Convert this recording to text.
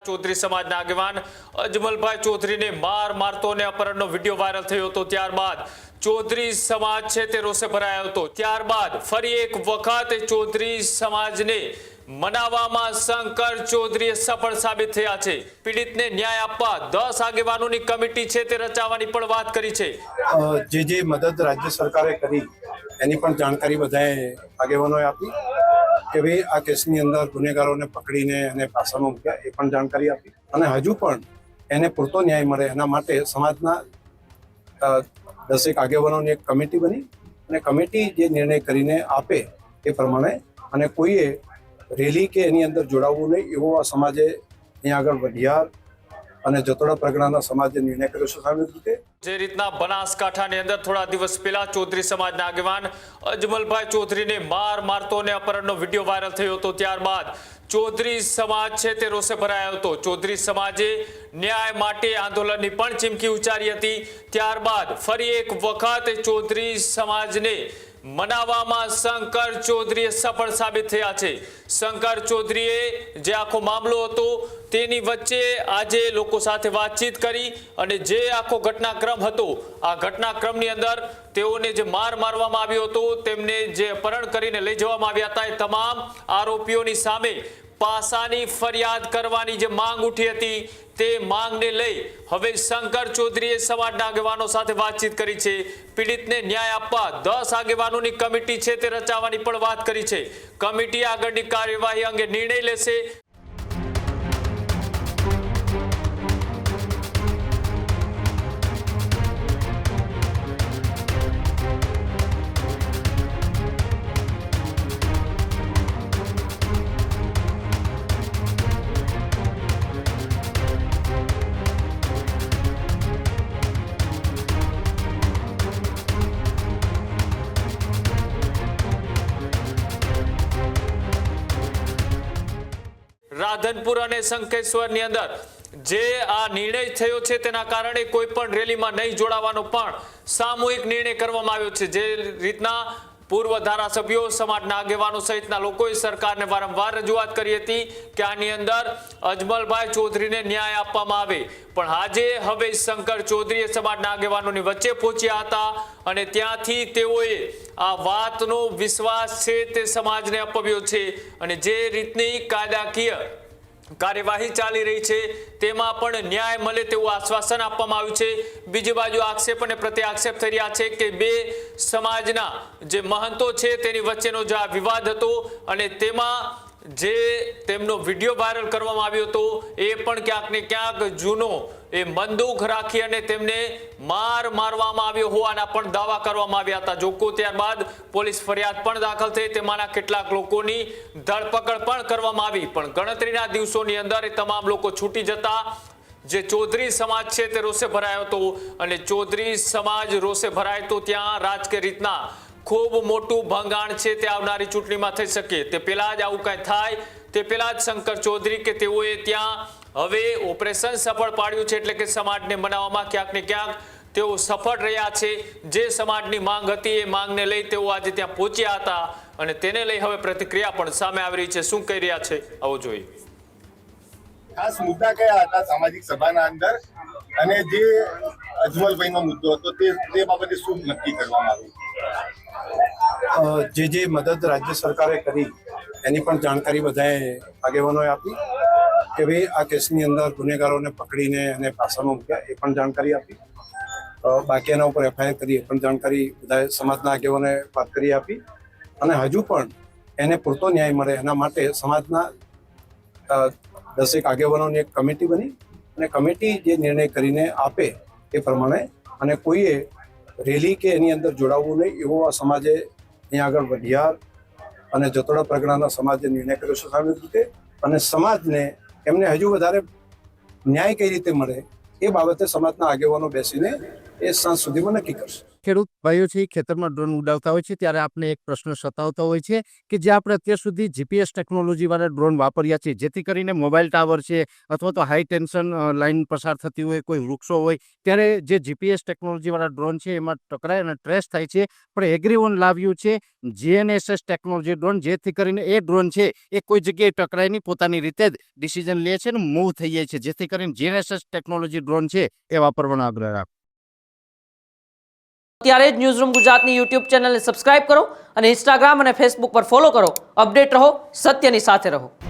चौधरी समाजना આગેવાન અજમલભાઈ ચૌધરીને મારતો અને અપહરણનો વિડિયો વાયરલ થયો હતો। ત્યારબાદ ચૌધરી સમાજ છે તે રોષે ભરાયો હતો। ત્યારબાદ ફરી એક વખત ચૌધરી સમાજને મનાવવામાં શંકર ચૌધરી સફળ સાબિત થયા છે। પીડિતને ન્યાય આપવા 10 આગેવાનોની કમિટી છે તે રચાવવાની પણ વાત કરી છે। જે મદદ રાજ્ય સરકારે કરી એની પણ જાણકારી બધાએ આગેવાનોએ આપી કે ભાઈ આ કેસની અંદર ગુનેગારોને પકડીને એને પાસામાં મૂક્યા એ પણ જાણકારી આપી અને હજુ પણ એને પૂરતો ન્યાય મળે એના માટે સમાજના 10 આગેવાનોની એક કમિટી બની અને કમિટી જે નિર્ણય કરીને આપે એ પ્રમાણે અને કોઈએ રેલી કે એની અંદર જોડાવવું નહીં એવો આ સમાજે અહીંયા આગળ વઢિયાર અને જતોડા પ્રગણાના સમાજે નિર્ણય કર્યો છે। સામાન્ય રીતે જે રીતના બનાસકાંઠાની અંદર થોડા દિવસ પહેલા ચૌધરી સમાજના આગેવાન અજમલભાઈ ચૌધરીને મારતો અને અપહરણનો વિડિયો વાયરલ થયો હતો। ત્યારબાદ ચૌધરી સમાજ છે તે રોષે ભરાયો હતો। ચૌધરી સમાજે ન્યાય માટે આંદોલનની પણ ચીમકી ઉચ્ચારી હતી। ત્યારબાદ ફરી એક વખત ચૌધરી સમાજને મનાવવામાં શંકર ચૌધરી સફળ સાબિત થયા છે। શંકર ચૌધરીએ જે આખો મામલો હતો તેની વચ્ચે આજે લોકો સાથે વાતચીત કરી અને જે આખો ઘટનાક્રમ હતો આ ઘટનાક્રમની અંદર તેઓને જે મારવામાં આવ્યો હતો તેમને જે અપહરણ કરીને લઈ જવામાં આવ્યા હતા એ તમામ આરોપીઓની સામે પાસાની ફરિયાદ કરવાની જે માંગ ઉઠી હતી તે માંગને લઈ હવે શંકર ચૌધરીએ સમાજના આગેવાનો સાથે વાતચીત કરી છે। પીડિતને ન્યાય આપવા 10 આગેવાનોની કમિટી છે તે રચાવવાની પણ વાત કરી છે। કમિટી આગળની કાર્યવાહી અંગે નિર્ણય લેશે। રાધનપુર અને શંખેશ્વરની અંદર જે આ નિર્ણય થયો છે તેના કારણે કોઈ પણ રેલીમાં નહીં જોડાવાનો પણ સામૂહિક નિર્ણય કરવામાં આવ્યો છે। જે રીતના પૂર્વ ધારાસભ્યો સમાજના આગેવાનો સહિતના લોકોએ સરકારને વારંવાર રજૂઆત કરી હતી કે આની અંદર અજમલભાઈ ચૌધરીને ન્યાય આપવામાં આવે, પણ આજે હવે શંકર ચૌધરીએ સમાજના આગેવાનોની વચ્ચે પહોંચ્યા હતા અને ત્યાંથી તેઓએ આ વાતનો વિશ્વાસ છે તે સમાજને અપાવ્યો છે અને જે રીતની કાયદાકીય કાર્યવાહી ચાલી રહી છે તેમાં પણ ન્યાય મળે તેવું આશ્વાસન આપવામાં આવ્યું છે। બીજી બાજુ આક્ષેપ અને પ્રત્યાક્ષેપ થઈ રહ્યા છે કે બે સમાજના જે મહંતો છે તેની વચ્ચેનો જે આ વિવાદ હતો અને તેમાં જે તેમનો વિડીયો વાયરલ કરવામાં આવ્યો હતો એ પણ ક્યાંક ને ક્યાંક જૂનો એ બંદૂક રાખી અને તેમને મારવામાં આવ્યો હોવાના પણ દાવા કરવામાં આવ્યા હતા। જોકો ત્યારબાદ પોલીસ ફરિયાદ પણ દાખલ થઈ, તેમાંના કેટલાક લોકોની ધરપકડ પણ કરવામાં આવી, પણ ગણતરીના દિવસોની અંદર એ તમામ લોકો છૂટી જતા જે ચૌધરી સમાજ છે તે રોષે ભરાયો હતો અને ચૌધરી સમાજ રોષે ભરાય તો ત્યાં રાજકીય રીતના ખૂબ મોટું ભંગાણ છે તે આવનારી ચૂંટણીમાં થઈ શકે તે પહેલા જ આવું કંઈ થાય તે પહેલા જ શંકર ચૌધરી કે તેઓએ ત્યાં હવે ઓપરેશન સફળ પાડ્યું છે, એટલે કે સમાજને મનાવવામાં ક્યાંક ને ક્યાંક તેઓ સફળ રહ્યા છે। જે સમાજની માંગ હતી એ માંગને લઈ તેઓ આજે ત્યાં પહોંચ્યા હતા અને તેને લઈ હવે પ્રતિક્રિયા પણ સામે આવી રહી છે। શું કહી રહ્યા છે આવો જોઈએ। ખાસ મુદ્દા કયા હતા સામાજિક સભાના અંદર અને જે અજમલભાઈનો મુદ્દો હતો તે બાબતે શું નક્કી કરવામાં આવ્યું? જે મદદ રાજ્ય સરકારે કરી એની પણ જાણકારી બધાએ આગેવાનોએ આપી કે ભાઈ આ કેસની અંદર ગુનેગારોને પકડીને એને પાસામાં મૂક્યા એ પણ જાણકારી આપી। બાકી એના ઉપર એફઆઈઆર કરી એ પણ જાણકારી બધાએ સમાજના આગેવાનોએ વાત કરી આપી અને હજુ પણ એને પૂરતો ન્યાય મળે એના માટે સમાજના 10 આગેવાનોની એક કમિટી બની અને કમિટી જે નિર્ણય કરીને આપે એ પ્રમાણે અને કોઈએ રેલી કે એની અંદર જોડાવવું નહીં એવો આ સમાજે અહીંયા આગળ વઢિયાર અને જતોડા પ્રગણાના સમાજે નિર્ણય કર્યો છે। સામાન્ય રીતે અને સમાજને એમને હજુ વધારે ન્યાય કઈ રીતે મળે એ બાબતે સમાજના આગેવાનો બેસીને એ સાંજ સુધીમાં નક્કી કરશે. ખેડૂત ભાઈઓ છે ખેતરમાં ડ્રોન ઉડાવતા હોય છે ત્યારે આપને એક પ્રશ્ન સતાવતો હોય છે કે જે આપણે અત્યાર સુધી જીપીએસ ટેકનોલોજીવાળા ડ્રોન વાપર્યા છે, જેથી કરીને મોબાઈલ ટાવર છે અથવા તો હાઈ ટેન્શન લાઇન પસાર થતી હોય, કોઈ વૃક્ષો હોય, ત્યારે જે જીપીએસ ટેકનોલોજીવાળા ડ્રોન છે એમાં ટકરાય અને ટ્રેસ થાય છે. પણ એગ્રીવન લાવ્યું છે GNSS ટેકનોલોજી ડ્રોન, જેથી કરીને એ ડ્રોન છે એ કોઈ જગ્યાએ ટકરાય નહીં, પોતાની રીતે જ ડિસિઝન લે છે અને મૂવ થઈ જાય છે, જેથી કરીને GNSS ટેકનોલોજી ડ્રોન છે એ વાપરવાનો આગ્રહ રાખો. અત્યારે જ ન્યૂઝરૂમ ગુજરાતની યુટ્યુબ ચેનલને સબસ્ક્રાઇબ કરો અને ઇન્સ્ટાગ્રામ અને ફેસબુક પર ફોલો કરો. અપડેટ રહો, સત્યની સાથે રહો.